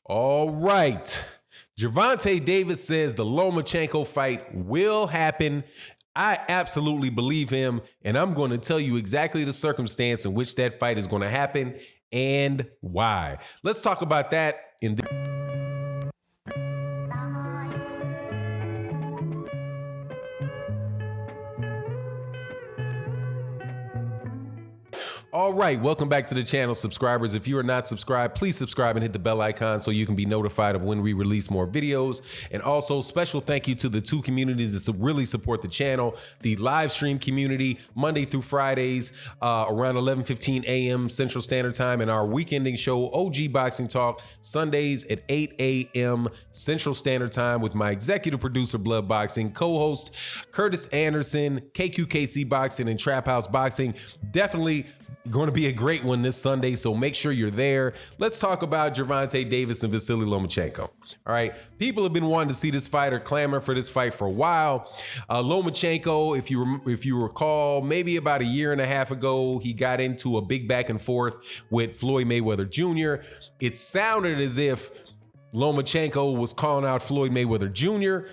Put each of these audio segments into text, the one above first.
All right. Gervonta Davis says the Lomachenko fight will happen. I absolutely believe him, and I'm going to tell you exactly the circumstance in which that fight is going to happen and why. Let's talk about that in the... All right, welcome back to the channel, subscribers. If you are not subscribed, please subscribe and hit the bell icon so you can be notified of when we release more videos. And also, special thank you to the two communities that really support the channel. The live stream community, Monday through Fridays, around 11:15 a.m. Central Standard Time, and our weekending show, OG Boxing Talk, Sundays at 8 a.m. Central Standard Time with my executive producer, Blood Boxing, co-host Curtis Anderson, KQKC Boxing, and Trap House Boxing. Definitely going to be a great one this Sunday, so make sure you're there. Let's talk about Gervonta Davis and Vasily Lomachenko. All right, people have been wanting to see this fight or clamoring for this fight for a while. Lomachenko, if you recall, maybe about a year and a half ago, he got into a big back and forth with Floyd Mayweather Jr. It sounded as if Lomachenko was calling out Floyd Mayweather Jr.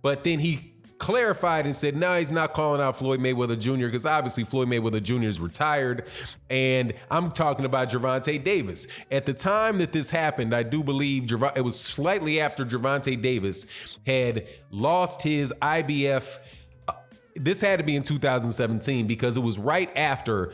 But then he clarified and said, no, he's not calling out Floyd Mayweather Jr. because obviously Floyd Mayweather Jr. is retired. And I'm talking about Gervonta Davis. At the time that this happened, I do believe it was slightly after Gervonta Davis had lost his IBF. This had to be in 2017 because it was right after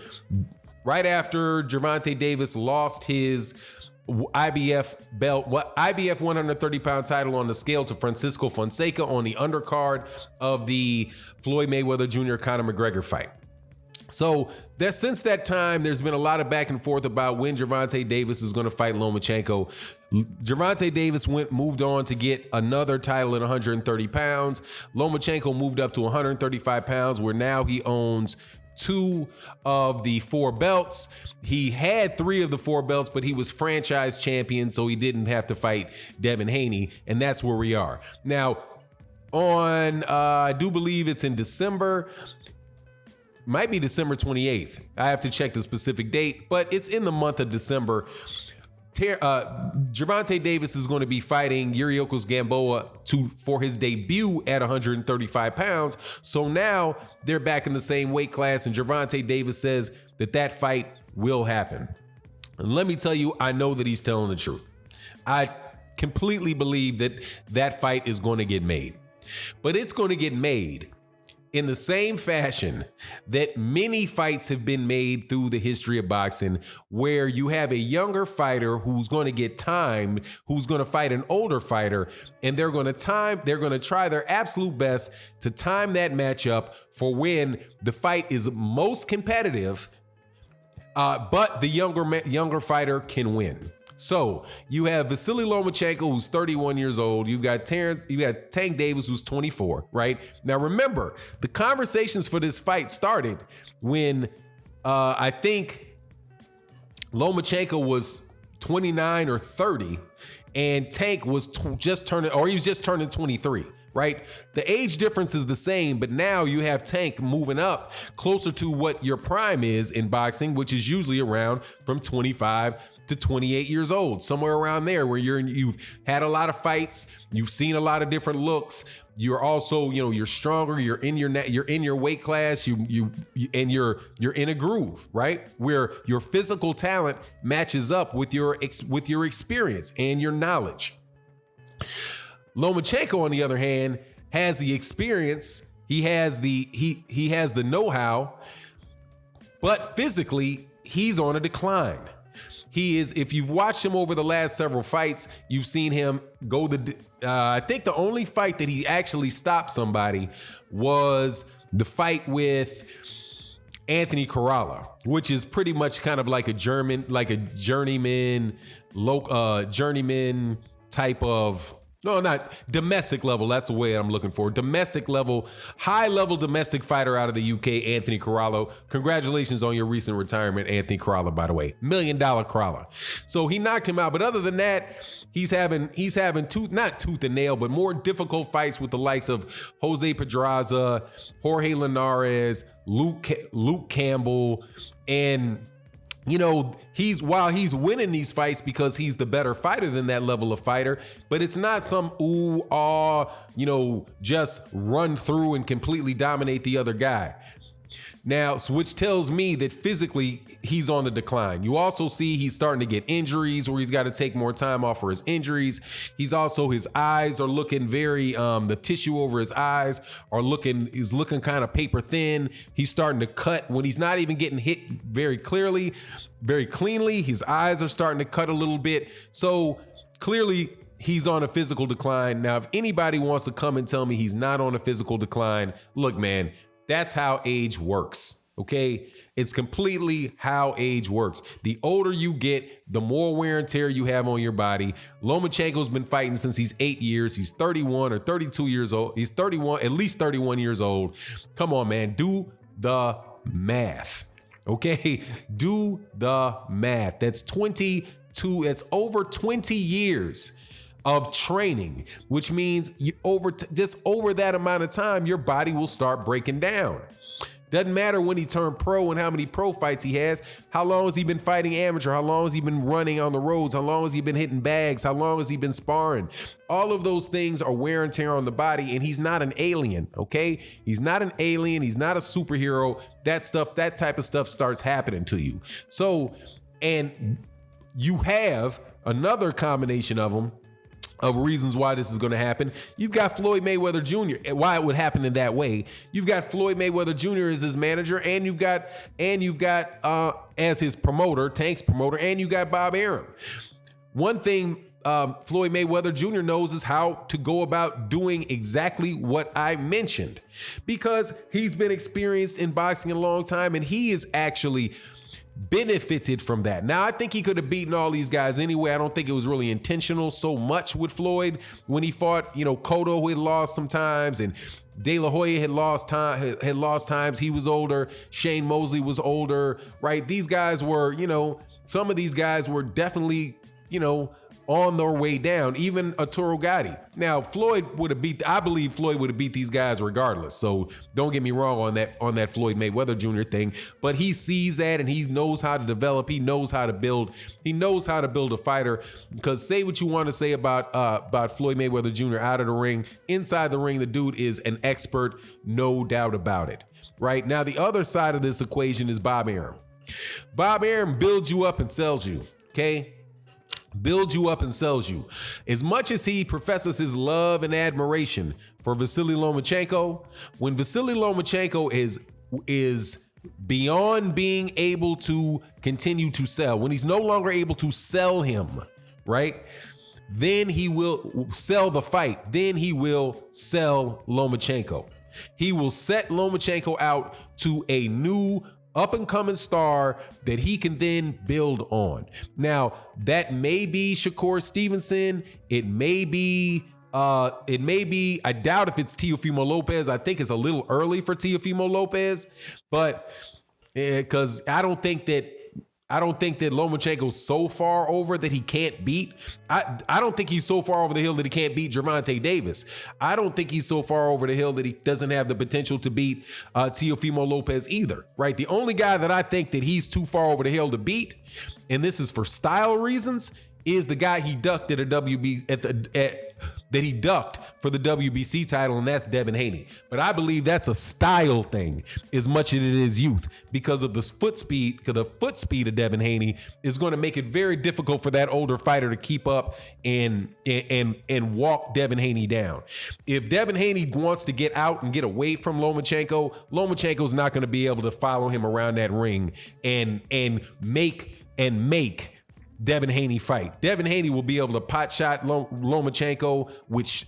Gervonta Davis lost his IBF belt, IBF 130-pound title on the scale to Francisco Fonseca on the undercard of the Floyd Mayweather Jr. Conor McGregor fight. So since that time, there's been a lot of back and forth about when Gervonta Davis is going to fight Lomachenko. Gervonta Davis moved on to get another title at 130 pounds. Lomachenko moved up to 135 pounds, where now he owns 2 of the 4 belts. He had 3 of the 4 belts, but he was franchise champion, so he didn't have to fight Devin Haney, and that's where we are. Now, I do believe it's in December, might be December 28th. I have to check the specific date, but it's in the month of December. Gervonta Davis is going to be fighting Yuriokos Gamboa for his debut at 135 pounds. So now they're back in the same weight class, and Gervonta Davis says that fight will happen. And let me tell you, I know that he's telling the truth. I completely believe that fight is going to get made. But it's going to get made in the same fashion that many fights have been made through the history of boxing, where you have a younger fighter who's going to get timed, who's going to fight an older fighter, and they're going to try their absolute best to time that matchup for when the fight is most competitive, but the younger fighter can win. So you have Vasily Lomachenko, who's 31 years old. You got Tank Davis, who's 24, right? Now, remember, the conversations for this fight started when I think Lomachenko was 29 or 30, and Tank was just turning 23. Right? The age difference is the same, but now you have Tank moving up closer to what your prime is in boxing, which is usually around from 25 to 28 years old, somewhere around there, where you've had a lot of fights, you've seen a lot of different looks. You're also, you're stronger. You're in your weight class. You're in a groove, right? Where your physical talent matches up with your experience and your knowledge. Lomachenko, on the other hand, has the experience. He has the know-how, but physically, he's on a decline. He is, if you've watched him over the last several fights, you've seen him go I think the only fight that he actually stopped somebody was the fight with Anthony Crolla, which is pretty much kind of like a journeyman type of, no, not domestic level. That's the way I'm looking for. Domestic level, high level domestic fighter out of the UK, Anthony Crolla. Congratulations on your recent retirement, Anthony Crolla, by the way. $1 million Crolla. So he knocked him out. But other than that, he's having not tooth and nail, but more difficult fights with the likes of Jose Pedraza, Jorge Linares, Luke Campbell, and while he's winning these fights because he's the better fighter than that level of fighter, but it's not some just run through and completely dominate the other guy. Now, which tells me that physically he's on the decline. You also see he's starting to get injuries where he's got to take more time off for his injuries. His eyes are looking very, the tissue over his eyes is looking kind of paper thin. He's starting to cut when he's not even getting hit very cleanly. His eyes are starting to cut a little bit. So clearly he's on a physical decline. Now, if anybody wants to come and tell me he's not on a physical decline, look, man, that's how age works, okay? It's completely how age works. The older you get, the more wear and tear you have on your body. Lomachenko's been fighting since he's 8 years. He's 31 or 32 years old. He's 31, at least 31 years old. Come on, man, do the math, okay? Do the math. That's over 20 years of training, which means over that amount of time, your body will start breaking down. Doesn't matter when he turned pro and how many pro fights he has. How long has he been fighting amateur? How long has he been running on the roads? How long has he been hitting bags? How long has he been sparring? All of those things are wear and tear on the body, and he's not an alien, okay? He's not an alien. He's not a superhero. That type of stuff starts happening to you. So, and you have another combination of reasons why this is going to happen. You've got Floyd Mayweather Jr. Why it would happen in that way. You've got Floyd Mayweather Jr. as his manager, and you've got as his promoter, Tank's promoter, and you got Bob Arum. One thing Floyd Mayweather Jr. knows is how to go about doing exactly what I mentioned, because he's been experienced in boxing a long time, and he is actually benefited from that. Now, I think he could have beaten all these guys anyway. I don't think it was really intentional so much with Floyd when he fought, Cotto, who had lost sometimes, and De La Hoya had lost times. He was older. Shane Mosley was older, right? These guys were, some of these guys were definitely, on their way down, even Arturo Gatti. Now, I believe Floyd would have beat these guys regardless. So don't get me wrong on that Floyd Mayweather Jr. thing, but he sees that and he knows how to develop. He knows how to build a fighter, because say what you want to say about Floyd Mayweather Jr. out of the ring, inside the ring, the dude is an expert, no doubt about it. Right now, the other side of this equation is Bob Arum. Bob Arum builds you up and sells you, okay? Builds you up and sells you. As much as he professes his love and admiration for Vasily Lomachenko, when Vasily Lomachenko is beyond being able to continue to sell, when he's no longer able to sell him, right? Then he will sell the fight. Then he will sell Lomachenko. He will set Lomachenko out to a new up-and-coming star that he can then build on. Now, that may be Shakur Stevenson. It may be, I doubt if it's Teofimo Lopez. I think it's a little early for Teofimo Lopez, but because I don't think that Lomachenko's so far over that he can't beat. I don't think he's so far over the hill that he can't beat Gervonta Davis. I don't think he's so far over the hill that he doesn't have the potential to beat Teofimo Lopez either, right? The only guy that I think that he's too far over the hill to beat, and this is for style reasons, is the guy he ducked at that he ducked for the WBC title, and that's Devin Haney. But I believe that's a style thing as much as it is youth, because of the foot speed. Because the foot speed of Devin Haney is going to make it very difficult for that older fighter to keep up and walk Devin Haney down. If Devin Haney wants to get out and get away from Lomachenko's not going to be able to follow him around that ring and make Devin Haney fight. Devin Haney will be able to pot shot Lomachenko,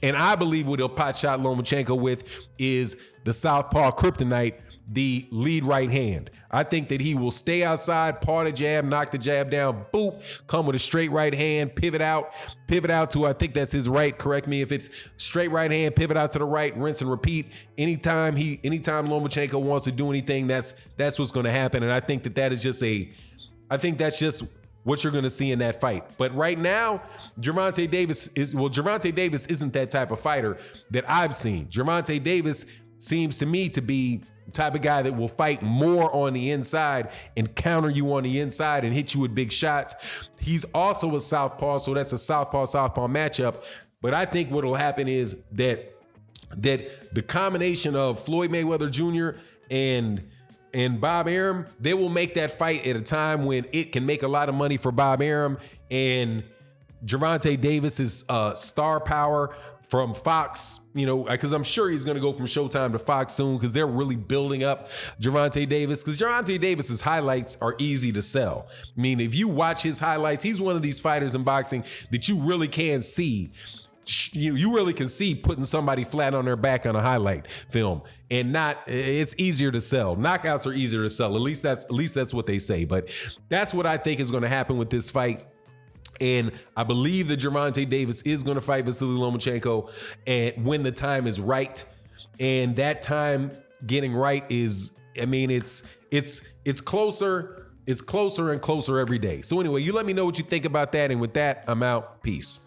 and I believe what he'll pot shot Lomachenko with is the southpaw kryptonite, the lead right hand. I think that he will stay outside, paw the jab, knock the jab down, boop, come with a straight right hand, pivot out to, I think that's his right, correct me if it's straight right hand, pivot out to the right, rinse and repeat. Anytime Lomachenko wants to do anything, that's what's going to happen. And I think that's just what you're going to see in that fight. But right now, Gervonta Davis isn't that type of fighter that I've seen. Gervonta Davis seems to me to be type of guy that will fight more on the inside and counter you on the inside and hit you with big shots. He's also a southpaw, so that's a southpaw matchup. But I think what will happen is that the combination of Floyd Mayweather Jr. and Bob Arum, they will make that fight at a time when it can make a lot of money for Bob Arum, and Gervonta Davis's star power from Fox, because I'm sure he's going to go from Showtime to Fox soon, because they're really building up Gervonta Davis, because Gervonta Davis's highlights are easy to sell. I mean, if you watch his highlights, he's one of these fighters in boxing that you really can see. You really can see putting somebody flat on their back on a highlight film, and it's easier to sell. Knockouts are easier to sell. At least that's what they say. But that's what I think is going to happen with this fight. And I believe that Gervonta Davis is going to fight Vasily Lomachenko, and when the time is right. And that time getting right is, it's closer. It's closer and closer every day. So anyway, you let me know what you think about that. And with that, I'm out. Peace.